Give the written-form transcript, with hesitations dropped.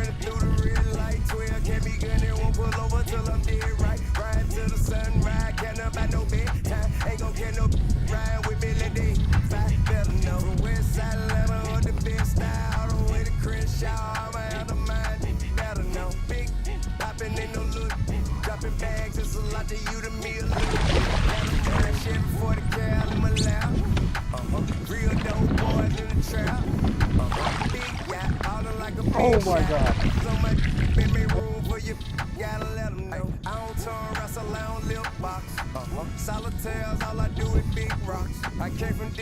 burning through the red light. 12 can't be good, it won't pull over till I'm dead right. Ride till the sunrise, can't about no bedtime. Ain't gon' get no ride with Billy D. Five better know. From West Side Atlanta or the best style, all the way to Crenshaw, I'm out of mind. Better know. Big popping in no look, dropping bags, it's a lot to you to me a little. Valentine, Chevy 40 cal in my lap. Real dope boys in the trap. Big yacht, all like a big Oh my shot. God. So much in me room for you, gotta let them know. I don't turn wrestle, I don't lip box. Solitaires, all I do is big rocks. I came from